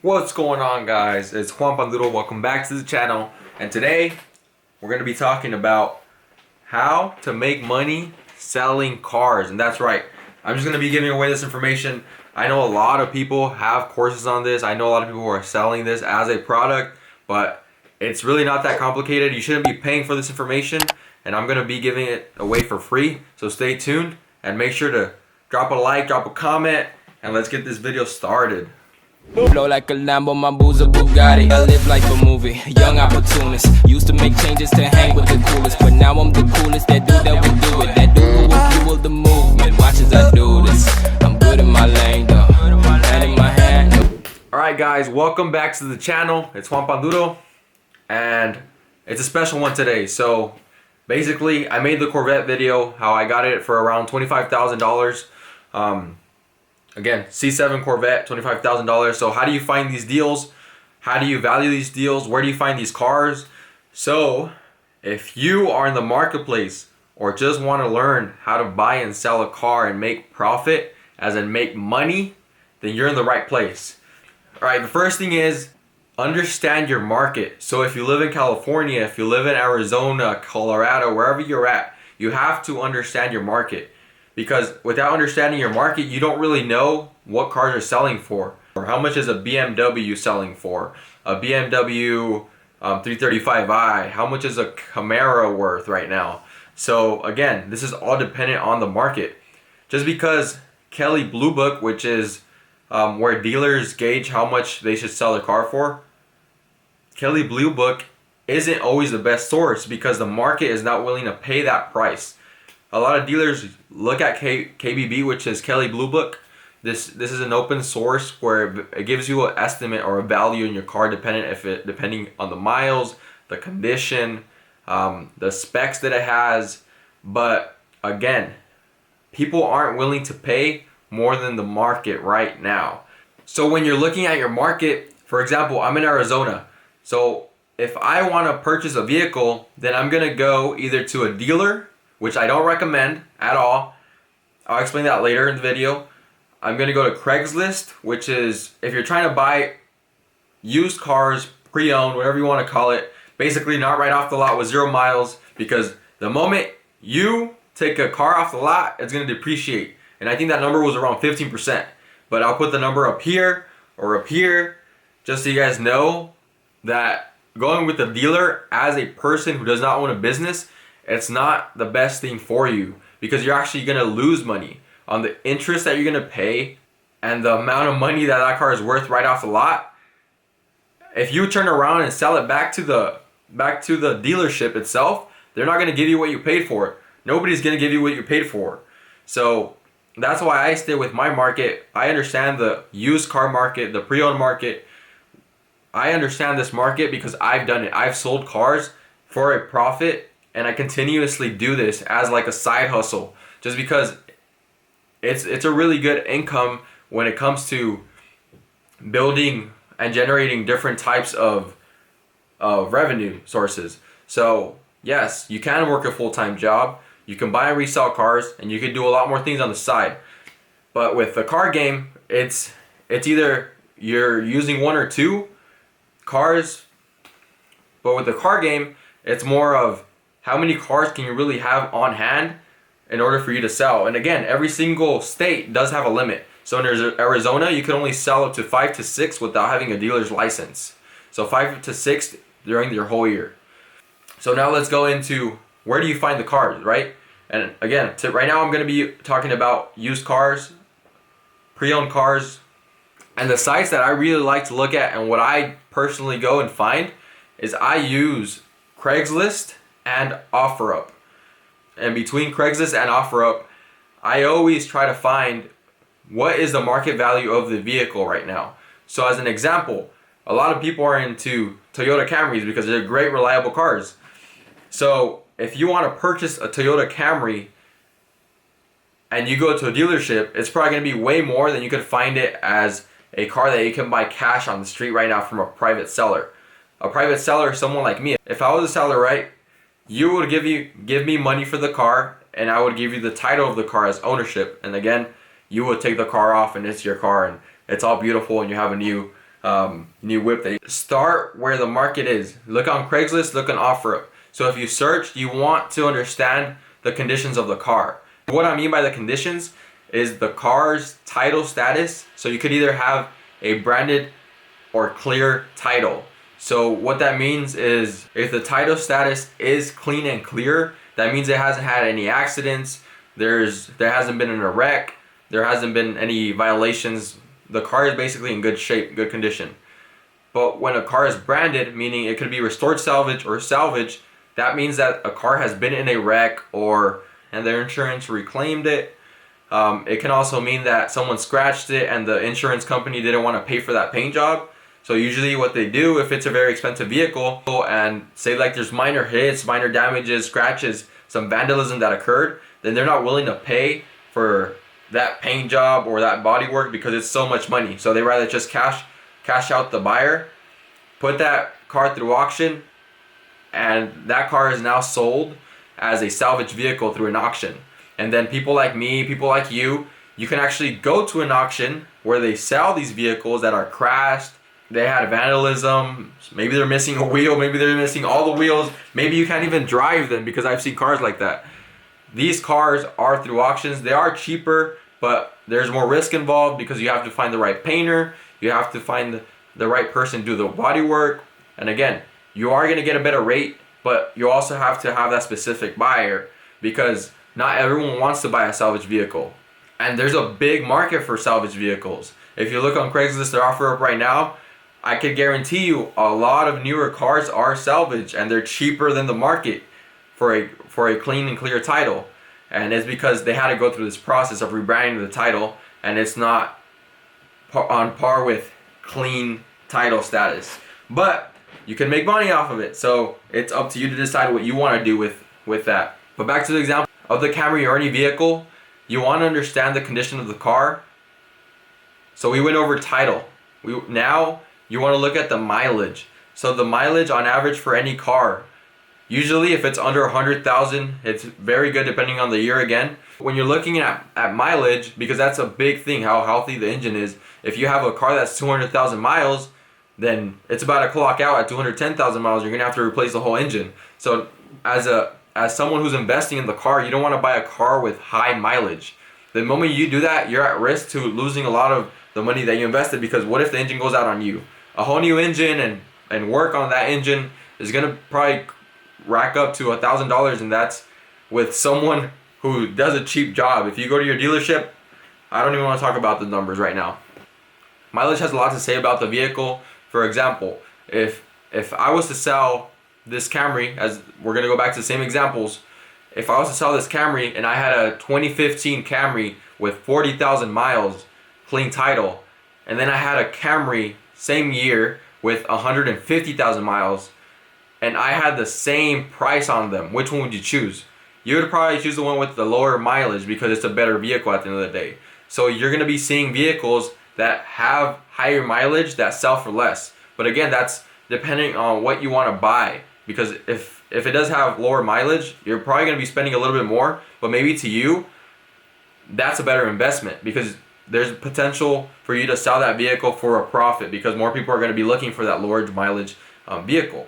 What's going on, guys? It's Juan Panduro. Welcome back to the channel. And today we're going to be talking about how to make money selling cars. And that's right, I'm just going to be giving away this information. I know a lot of people have courses on this. I know a lot of people who are selling this as a product, but it's really not that complicated. You shouldn't be paying for this information, and I'm going to be giving it away for free. So stay tuned and make sure to drop a like, drop a comment, and let's get this video started. Blow like a Lambo, my boo's a Bugatti. I live like a movie, young opportunist. Used to make changes to hang with the coolest, but now I'm the coolest. That dude that will do it, that dude who will fuel the movement. Watch as I do this. I'm good in my lane though, hand in my hand. Alright guys, welcome back to the channel. It's Juan Panduro, and it's a special one today. So basically, I made the Corvette video, how I got it for around $25,000. Again, C7 Corvette, $25,000. So how do you find these deals? How do you value these deals? Where do you find these cars? So if you are in the marketplace or just want to learn how to buy and sell a car and make profit, as in make money, then you're in the right place. All right, the first thing is understand your market. So if you live in California, if you live in Arizona, Colorado, wherever you're at, you have to understand your market. Because without understanding your market, you don't really know what cars are selling for. Or how much is a BMW selling for? A BMW 335i, how much is a Camaro worth right now? So again, this is all dependent on the market. Just because Kelley Blue Book, which is where dealers gauge how much they should sell their car for, Kelley Blue Book isn't always the best source because the market is not willing to pay that price. A lot of dealers look at KBB, which is Kelley Blue Book. This is an open source where it gives you an estimate or a value in your car depending on the miles, the condition, the specs that it has. But again, people aren't willing to pay more than the market right now. So when you're looking at your market, for example, I'm in Arizona. So if I want to purchase a vehicle, then I'm going to go either to a dealer, which I don't recommend at all. I'll explain that later in the video. I'm going to go to Craigslist, which is if you're trying to buy used cars, pre-owned, whatever you want to call it, basically not right off the lot with 0 miles, because the moment you take a car off the lot, it's going to depreciate. And I think that number was around 15%. But I'll put the number up here or up here, just so you guys know that going with the dealer as a person who does not own a business, it's not the best thing for you, because you're actually going to lose money on the interest that you're going to pay and the amount of money that that car is worth right off the lot. If you turn around and sell it back to the dealership itself, they're not going to give you what you paid for it. Nobody's going to give you what you paid for. So that's why I stay with my market. I understand the used car market, the pre-owned market. I understand this market because I've done it. I've sold cars for a profit, and I continuously do this as like a side hustle, just because it's a really good income when it comes to building and generating different types of revenue sources. So yes, you can work a full-time job, you can buy and resell cars, and you can do a lot more things on the side. But with the car game, it's either you're using one or two cars, but with the car game, it's more of how many cars can you really have on hand in order for you to sell. And again, every single state does have a limit. So in Arizona, you can only sell up to 5 to 6 without having a dealer's license. So 5 to 6 during your whole year. So now let's go into where do you find the cars, right? And again, right now I'm going to be talking about used cars, pre-owned cars, and the sites that I really like to look at and what I personally go and find is I use Craigslist and OfferUp. And between Craigslist and OfferUp, I always try to find what is the market value of the vehicle right now. So as an example, a lot of people are into Toyota Camrys because they're great, reliable cars. So if you want to purchase a Toyota Camry and you go to a dealership, it's probably going to be way more than you could find it as a car that you can buy cash on the street right now from a private seller. A private seller is someone like me. If I was a seller, right, you would give me money for the car, and I would give you the title of the car as ownership. And again, you would take the car off and it's your car and it's all beautiful and you have a new new whip. They start where the market is. Look on Craigslist, look on OfferUp. So if you search, you want to understand the conditions of the car. What I mean by the conditions is the car's title status. So you could either have a branded or clear title. So what that means is if the title status is clean and clear, that means it hasn't had any accidents, there hasn't been a wreck, there hasn't been any violations. The car is basically in good shape, good condition. But when a car is branded, meaning it could be restored salvage or salvage, that means that a car has been in a wreck and their insurance reclaimed it. It can also mean that someone scratched it and the insurance company didn't want to pay for that paint job. So usually what they do, if it's a very expensive vehicle and say like there's minor hits, minor damages, scratches, some vandalism that occurred, then they're not willing to pay for that paint job or that body work because it's so much money. So they rather just cash out the buyer, put that car through auction, and that car is now sold as a salvage vehicle through an auction. And then people like me, people like you can actually go to an auction where they sell these vehicles that are crashed, they had vandalism, maybe they're missing a wheel, maybe they're missing all the wheels, maybe you can't even drive them, because I've seen cars like that. These cars are through auctions. They are cheaper, but there's more risk involved because you have to find the right painter, you have to find the right person to do the body work, and again, you are going to get a better rate, but you also have to have that specific buyer because not everyone wants to buy a salvage vehicle. And there's a big market for salvage vehicles. If you look on Craigslist or OfferUp right now, I could guarantee you a lot of newer cars are salvage and they're cheaper than the market for a clean and clear title. And it's because they had to go through this process of rebranding the title, and it's not on par with clean title status. But you can make money off of it, so it's up to you to decide what you want to do with that. But back to the example of the Camry or any vehicle, you want to understand the condition of the car. So we went over title. Now you want to look at the mileage. So the mileage on average for any car, usually if it's under 100,000, it's very good depending on the year again. When you're looking at mileage, because that's a big thing, how healthy the engine is. If you have a car that's 200,000 miles, then it's about to clock out at 210,000 miles. You're gonna have to replace the whole engine. So as someone who's investing in the car, you don't want to buy a car with high mileage. The moment you do that, you're at risk to losing a lot of the money that you invested, because what if the engine goes out on you? A whole new engine and work on that engine is gonna probably rack up to $1,000, and that's with someone who does a cheap job. If you go to your dealership, I don't even want to talk about the numbers right now. Mileage has a lot to say about the vehicle. For example, if I was to sell this Camry, as we're gonna go back to the same examples, if I was to sell this Camry and I had a 2015 Camry with 40,000 miles, clean title, and then I had a Camry same year with 150,000 miles, and I had the same price on them, which one would you choose? You would probably choose the one with the lower mileage because it's a better vehicle at the end of the day. So you're gonna be seeing vehicles that have higher mileage that sell for less. But again, that's depending on what you want to buy, because if it does have lower mileage, you're probably going to be spending a little bit more, but maybe to you that's a better investment because there's potential for you to sell that vehicle for a profit, because more people are going to be looking for that lower mileage vehicle.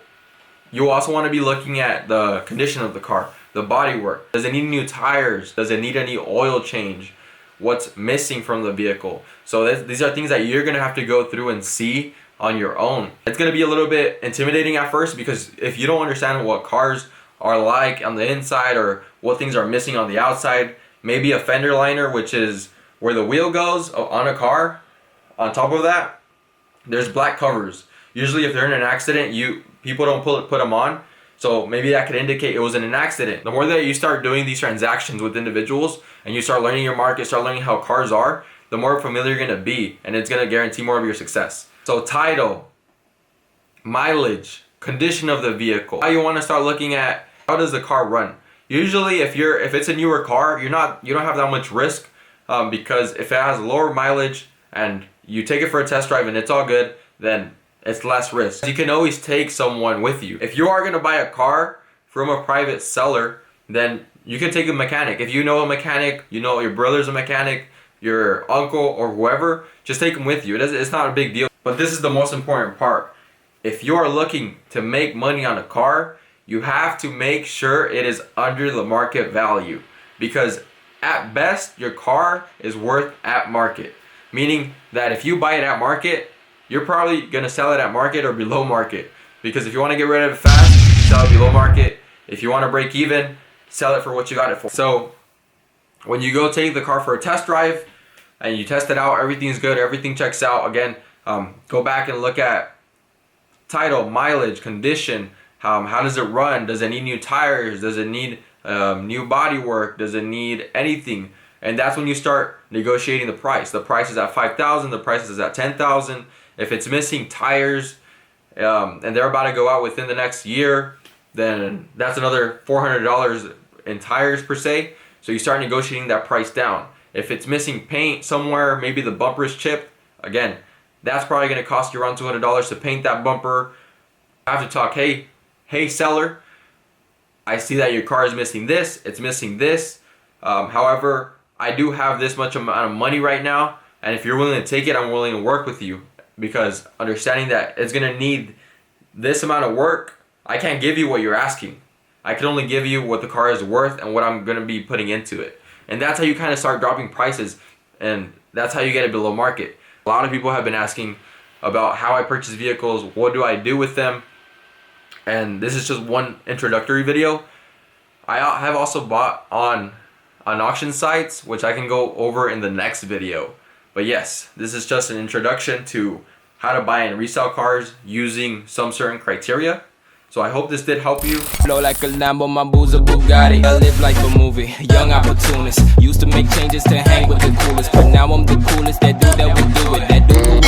You also want to be looking at the condition of the car, the body work. Does it need new tires? Does it need any oil change? What's missing from the vehicle? So these are things that you're gonna have to go through and see on your own. It's gonna be a little bit intimidating at first, because if you don't understand what cars are like on the inside or what things are missing on the outside, maybe a fender liner, which is where the wheel goes on a car, on top of that, there's black covers. Usually if they're in an accident, people don't put them on. So maybe that could indicate it was in an accident. The more that you start doing these transactions with individuals and you start learning your market, start learning how cars are, the more familiar you're gonna be, and it's gonna guarantee more of your success. So title, mileage, condition of the vehicle. Now you wanna start looking at how does the car run. Usually if it's a newer car, you don't have that much risk, because if it has lower mileage and you take it for a test drive and it's all good, then it's less risk. You can always take someone with you. If you are gonna buy a car from a private seller, then you can take a mechanic. If you know a mechanic, you know your brother's a mechanic, your uncle or whoever, just take them with you. It's not a big deal. But this is the most important part. If you're looking to make money on a car, you have to make sure it is under the market value, because at best your car is worth at market. Meaning that if you buy it at market, you're probably gonna sell it at market or below market. Because if you want to get rid of it fast, sell it below market. If you want to break even, sell it for what you got it for. So when you go take the car for a test drive and you test it out, everything's good, everything checks out. Again, go back and look at title, mileage, condition. How does it run? Does it need new tires? Does it need new body work? Does it need anything? And that's when you start negotiating the price. The price is at $5,000. The price is at $10,000. If it's missing tires, and they're about to go out within the next year, then that's another $400 in tires per se. So you start negotiating that price down. If it's missing paint somewhere, maybe the bumper is chipped, again, that's probably going to cost you around $200 to paint that bumper. I have to talk, hey seller, I see that your car is missing this, it's missing this. However, I do have this much amount of money right now, and if you're willing to take it, I'm willing to work with you. Because understanding that it's going to need this amount of work, I can't give you what you're asking. I can only give you what the car is worth and what I'm going to be putting into it. And that's how you kind of start dropping prices, and that's how you get it below market. A lot of people have been asking about how I purchase vehicles, what do I do with them, and this is just one introductory video. I have also bought on auction sites, which I can go over in the next video. But yes, this is just an introduction to how to buy and resell cars using some certain criteria. So I hope this did help you. Flow like a Lambo, my booze a Bugatti. I live like a movie, young opportunist. Used to make changes to hang with the coolest, but now I'm the coolest. That dude that would do it, that dude who would